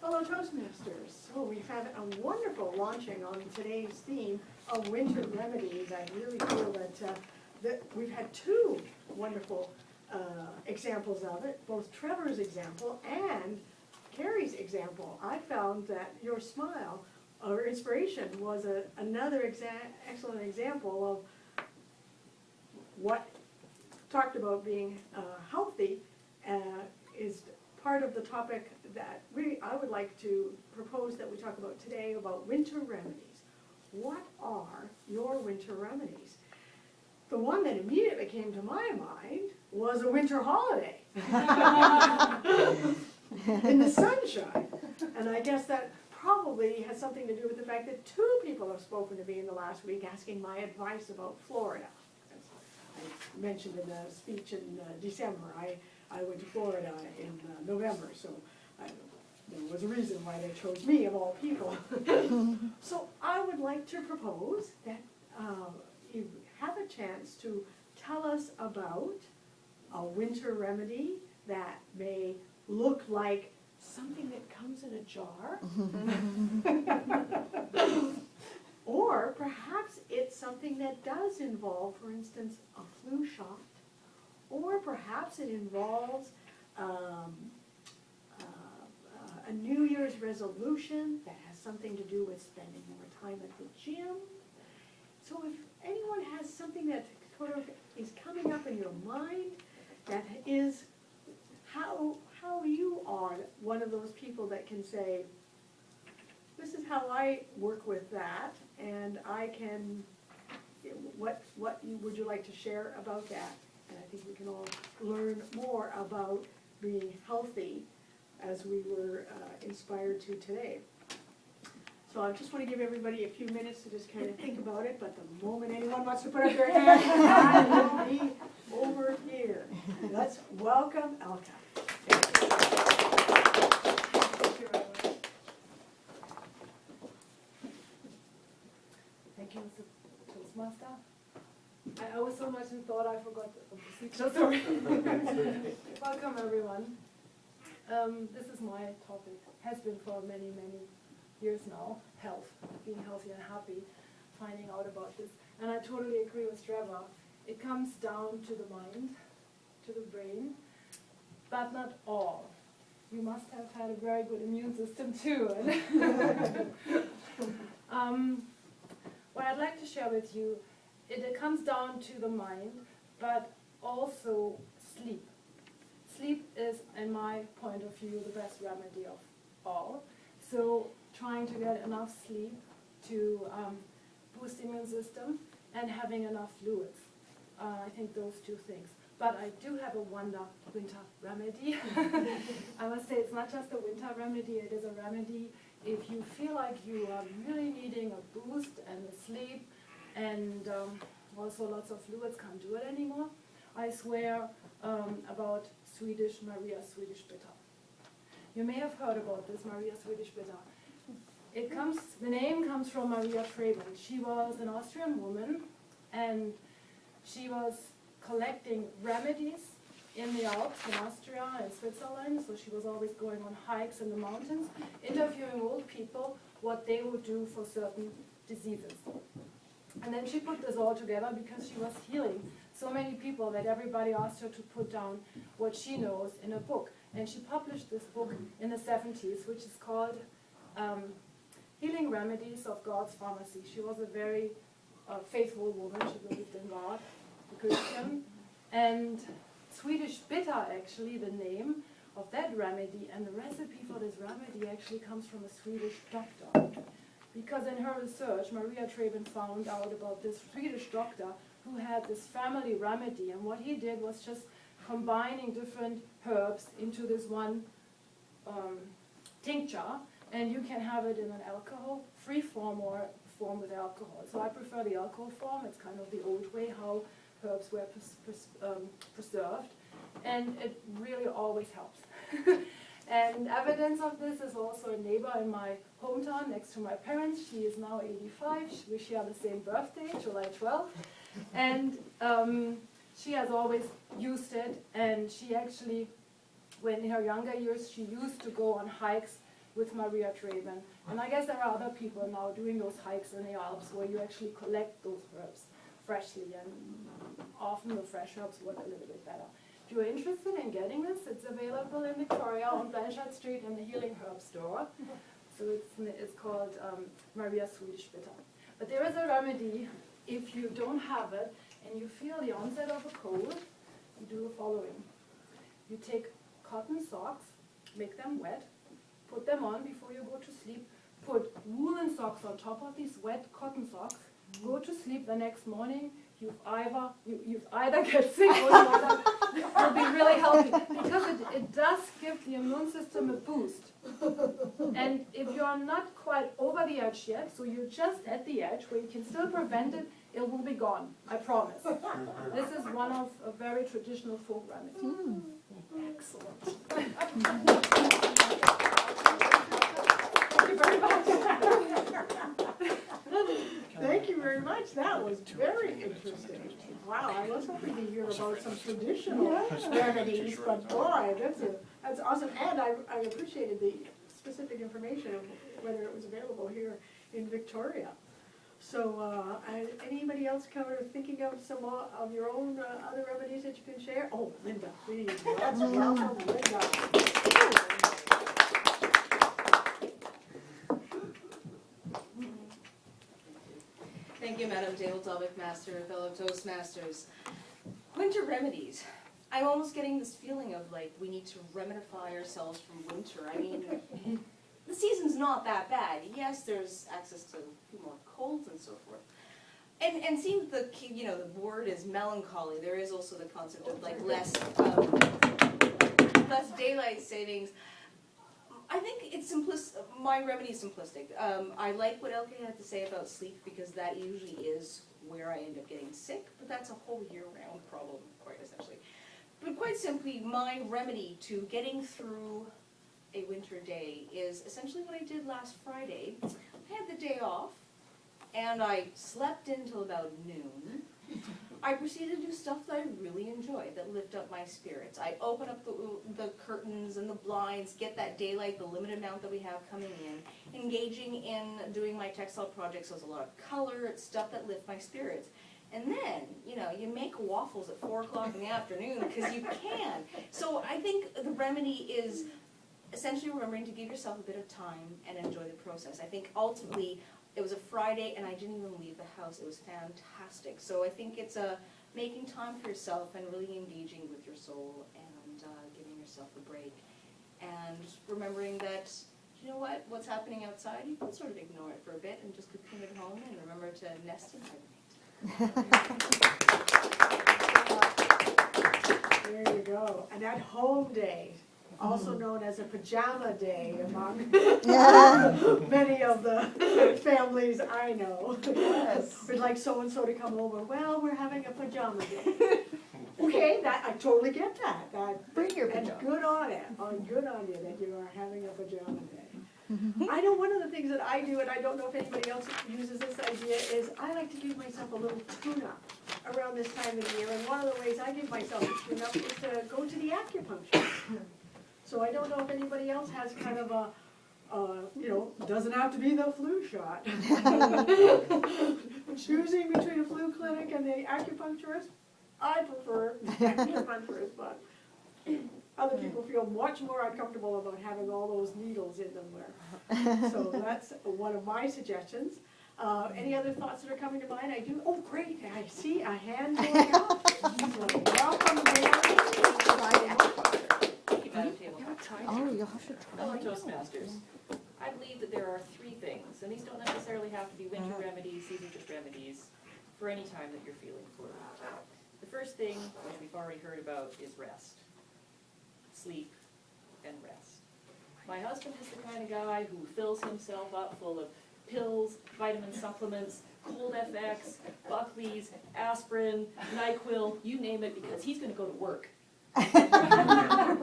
Hello, Toastmasters. So we've had a wonderful launching on today's theme of winter remedies. I really feel that we've had two wonderful examples of it, both Trevor's example and Carrie's example. I found that your smile or inspiration was another excellent example of what talked about being healthy is part of the topic that I would like to propose that we talk about today about winter remedies. What are your winter remedies? The one that immediately came to my mind was a winter holiday in the sunshine. And I guess that probably has something to do with the fact that two people have spoken to me in the last week asking my advice about Florida. As I mentioned in a speech in December, I went to Florida in November, so there was a reason why they chose me of all people. So I would like to propose that you have a chance to tell us about a winter remedy that may look like something that comes in a jar, or perhaps it's something that does involve, for instance, a flu shot, or perhaps it involves a New Year's resolution that has something to do with spending more time at the gym. So if anyone has something that sort of is coming up in your mind that is how you are one of those people that can say, this is how I work with that, and I can, what would you like to share about that? And I think we can all learn more about being healthy as we were inspired to today. So I just want to give everybody a few minutes to just kind of think about it, but the moment anyone wants to put up their hand, I will be over here. Let's welcome Elka. Thank you, Mr. Toastmaster. I was so much in thought I forgot the procedure. Sorry. Welcome, everyone. This is my topic, has been for many, many years now, health, being healthy and happy, finding out about this. And I totally agree with Trevor. It comes down to the mind, to the brain, but not all. You must have had a very good immune system too. What I'd like to share with you, it comes down to the mind, but also sleep. Sleep is, in my point of view, the best remedy of all. So trying to get enough sleep to boost the immune system and having enough fluids. I think those two things. But I do have a winter remedy. I must say it's not just a winter remedy, it is a remedy if you feel like you are really needing a boost and a sleep and also lots of fluids, can't do it anymore. I swear about Maria Swedish Bitter. You may have heard about this, Maria Swedish Bitter. The name comes from Maria Traben. She was an Austrian woman, and she was collecting remedies in the Alps, in Austria and Switzerland, so she was always going on hikes in the mountains, interviewing old people what they would do for certain diseases. And then she put this all together because she was healing so many people that everybody asked her to put down what she knows in a book. And she published this book in the 70s, which is called Healing Remedies of God's Pharmacy. She was a very faithful woman. She believed in God, a Christian. And Swedish Bitter, actually, the name of that remedy, and the recipe for this remedy actually comes from a Swedish doctor. Because in her research, Maria Traben found out about this Swedish doctor who had this family remedy, and what he did was just combining different herbs into this one tincture, and you can have it in an alcohol-free form or form with alcohol. So I prefer the alcohol form. It's kind of the old way how herbs were preserved, and it really always helps. And evidence of this is also a neighbor in my hometown next to my parents. She is now 85. We share the same birthday, July 12th. And she has always used it, and she actually, when in her younger years, she used to go on hikes with Maria Traben. And I guess there are other people now doing those hikes in the Alps where you actually collect those herbs freshly, and often the fresh herbs work a little bit better. If you're interested in getting this, it's available in Victoria on Blanchard Street in the Healing Herb Store. So it's called Maria's Swedish Bitter. But there is a remedy if you don't have it and you feel the onset of a cold. You do the following. You take cotton socks, make them wet, put them on before you go to sleep, put woolen socks on top of these wet cotton socks, go to sleep the next morning, you've either get sick or you'll be really healthy, because it does give the immune system a boost. And if you're not quite over the edge yet, so you're just at the edge where you can still prevent it, it will be gone, I promise. This is one of a very traditional folk remedy. Excellent. Thank you very much. Thank you very much. That was very interesting. Wow, I was hoping to hear about some traditional remedies, but boy, that's awesome. And I appreciated the specific information of whether it was available here in Victoria. So, anybody else thinking of some of your own other remedies that you can share? Oh, Linda, please. Let's welcome Linda. Thank you, Madam Dale Dalbeck Master, fellow Toastmasters. Winter remedies. I'm almost getting this feeling of like we need to remedify ourselves from winter. I mean, the season's not that bad. Yes, there's access to more colds and so forth. And seeing the word is melancholy, there is also the concept of like less daylight savings. I think it's my remedy is simplistic. I like what Elke had to say about sleep, because that usually is where I end up getting sick, but that's a whole year-round problem, quite essentially. But quite simply, my remedy to getting through a winter day is essentially what I did last Friday. I had the day off, and I slept until about noon. I proceeded to do stuff that I really enjoy, that lift up my spirits. I open up the curtains and the blinds, get that daylight, the limited amount that we have coming in, engaging in doing my textile projects. So it's a lot of color, it's stuff that lift my spirits. And then, you make waffles at 4 o'clock in the afternoon because you can. So I think the remedy is essentially remembering to give yourself a bit of time and enjoy the process. I think ultimately, it was a Friday and I didn't even leave the house. It was fantastic. So I think it's making time for yourself and really engaging with your soul and giving yourself a break. And remembering that, you know what, what's happening outside, you can sort of ignore it for a bit and just cocoon at home and remember to nest and hibernate. There you go. And at home day, also known as a pajama day among many of the families I know. Yes. We'd like so-and-so to come over. Well, we're having a pajama day. Okay, I totally get that. Bring your And pajamas. good on it. Good on you that you are having a pajama day. I know one of the things that I do, and I don't know if anybody else uses this idea, is I like to give myself a little tune-up around this time of year. And one of the ways I give myself a tune-up is to go to the acupuncture. So I don't know if anybody else has kind of a, doesn't have to be the flu shot. Choosing between a flu clinic and the acupuncturist, I prefer the acupuncturist, but other people feel much more uncomfortable about having all those needles in them. So that's one of my suggestions. Any other thoughts that are coming to mind? Oh great, I see a hand going up. So welcome, Mary. Oh, you'll have to try. Fellow Toastmasters, I believe that there are 3 things, and these don't necessarily have to be winter remedies, season just remedies, for any time that you're feeling flu. The first thing, which we've already heard about, is rest. Sleep and rest. My husband is the kind of guy who fills himself up full of pills, vitamin supplements, Cold FX, Buckley's, aspirin, NyQuil, you name it, because he's going to go to work. Yeah.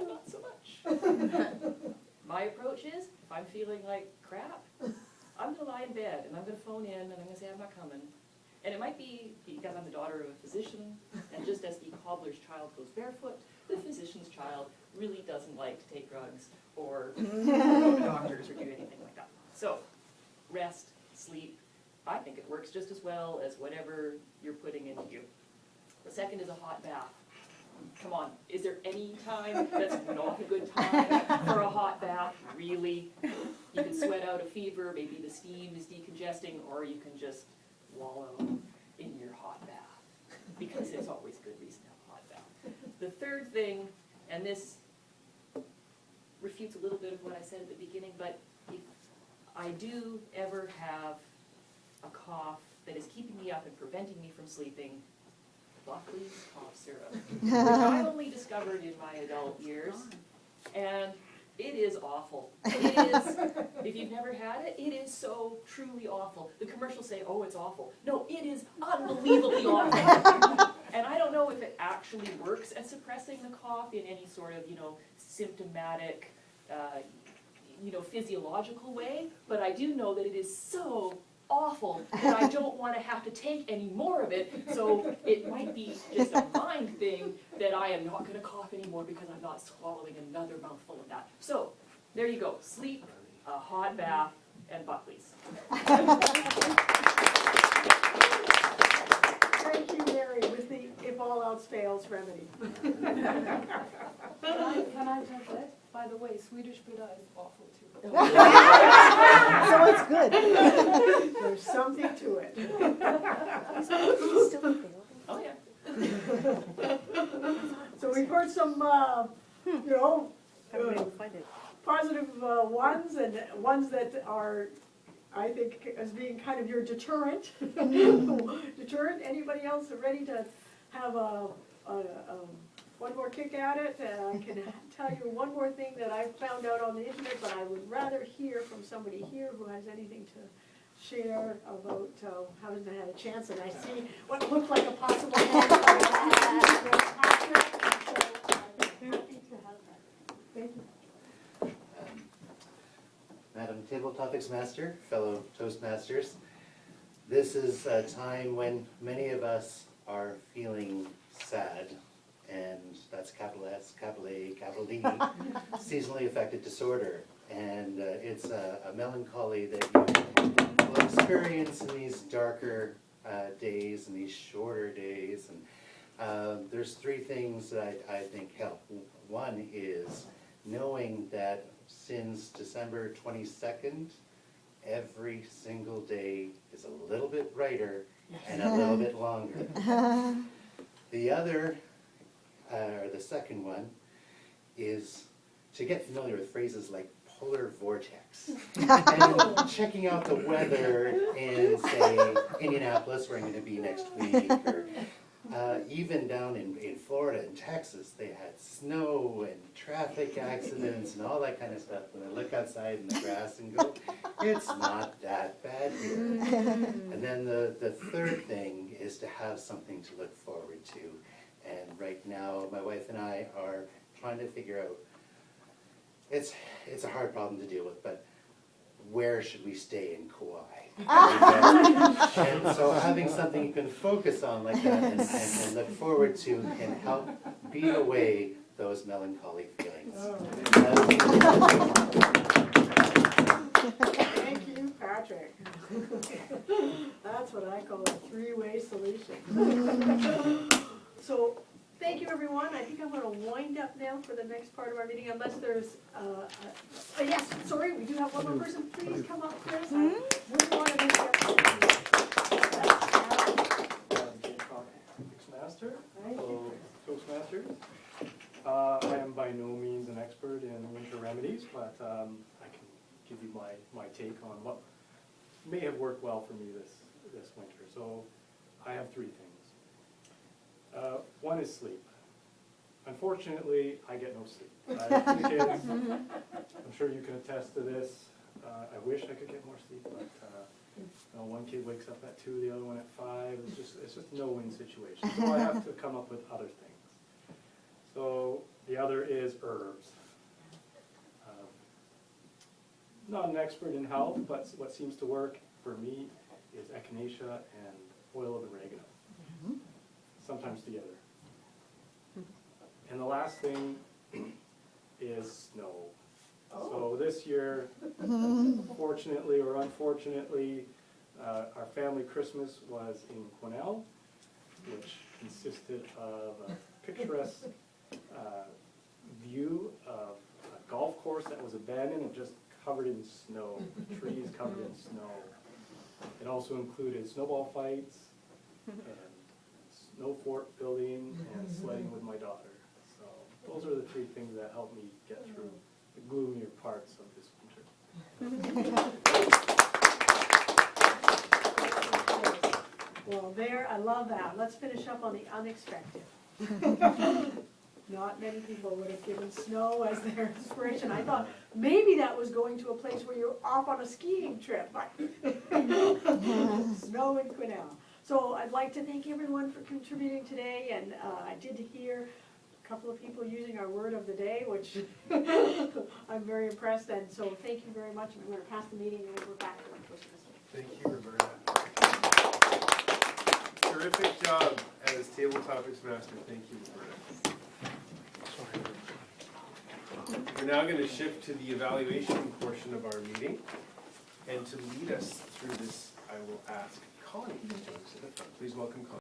Not so much. My approach is, if I'm feeling like crap, I'm going to lie in bed and I'm going to phone in and I'm going to say I'm not coming. And it might be because I'm the daughter of a physician, and just as the cobbler's child goes barefoot, the physician's child really doesn't like to take drugs or go to doctors or do anything like that. So, rest, sleep, I think it works just as well as whatever you're putting into you. The second is a hot bath. Come on, is there any time that's not a good time for a hot bath? Really? You can sweat out a fever, maybe the steam is decongesting, or you can just wallow in your hot bath, because it's always a good reason to have a hot bath. The third thing, and this refutes a little bit of what I said at the beginning, but if I do ever have a cough that is keeping me up and preventing me from sleeping, Buckley's cough syrup, which I only discovered in my adult years, and it is awful. It is, if you've never had it, it is so truly awful. The commercials say, oh, it's awful. No, it is unbelievably awful. And I don't know if it actually works at suppressing the cough in any sort of, symptomatic, physiological way, but I do know that it is so awful that I don't want to have to take any more of it, so it might be just a mind thing that I am not going to cough anymore because I'm not swallowing another mouthful of that. So, there you go. Sleep, a hot bath, and Buckley's. Thank you, Mary, with the if all else fails remedy. Can I just say, by the way, Swedish Buddha is awful too. So it's good. There's something to it. Still available? Oh, yeah. So we've heard some, Everybody will find it. positive ones and ones that are, I think, as being kind of your deterrent. Deterrent. Anybody else ready to have one more kick at it? I can tell you one more thing that I found out on the internet, but I would rather hear from somebody here who has anything to share about, hasn't had a chance, and I see what looked like a possible hand. Patrick, so I'm happy to have that. Thank you. Madam Table Topics Master, fellow Toastmasters, this is a time when many of us are feeling sad, and that's capital S, capital A, capital D, seasonally affected disorder. And it's a melancholy that you will experience in these darker days and these shorter days. And there's three things that I think help. One is knowing that since December 22nd, every single day is a little bit brighter and a little bit longer. The other, or the second one, is to get familiar with phrases like polar vortex. And checking out the weather in, say, Indianapolis, where I'm going to be next week, or even down in Florida and Texas, they had snow and traffic accidents and all that kind of stuff. When I look outside in the grass and go, it's not that bad here. And then the third thing is to have something to look forward to. And right now, my wife and I are trying to figure out, it's a hard problem to deal with, but where should we stay in Kauai? And so having something you can focus on like that and look forward to can help beat away those melancholy feelings. Thank you, Patrick. That's what I call a three-way solution. So, thank you, everyone. I think I'm going to wind up now for the next part of our meeting, unless there's, yes, sorry, we do have one more person. Please come up, Chris. I wouldn't want to miss Master, Thank you. Toastmasters. I am by no means an expert in winter remedies, but I can give you my take on what may have worked well for me this winter. So I have three things. One is sleep. Unfortunately, I get no sleep. I have two kids. I'm sure you can attest to this. I wish I could get more sleep, but one kid wakes up at 2, the other one at 5. It's just no win situation. So I have to come up with other things. So the other is herbs. Not an expert in health, but what seems to work for me is echinacea and oil of oregano, sometimes together. And the last thing is snow. So this year, fortunately or unfortunately, our family Christmas was in Quesnel, which consisted of a picturesque view of a golf course that was abandoned and just covered in snow, trees covered in snow. It also included snowball fights and snow fort building and sledding with my daughter. So those are the three things that helped me get through the gloomier parts of this winter. Well, there, I love that. Let's finish up on the unexpected. Not many people would have given snow as their inspiration. I thought maybe that was going to a place where you're off on a skiing trip, but snow in Quesnel. So I'd like to thank everyone for contributing today, and I did hear a couple of people using our word of the day, which I'm very impressed, and so thank you very much. I'm going to pass the meeting and we're back to our Christmas. Thank you, Roberta. Terrific job as Table Topics Master. Thank you, Roberta. We're now going to shift to the evaluation portion of our meeting. And to lead us through this, I will ask Connie to join us at the front. Please welcome Connie.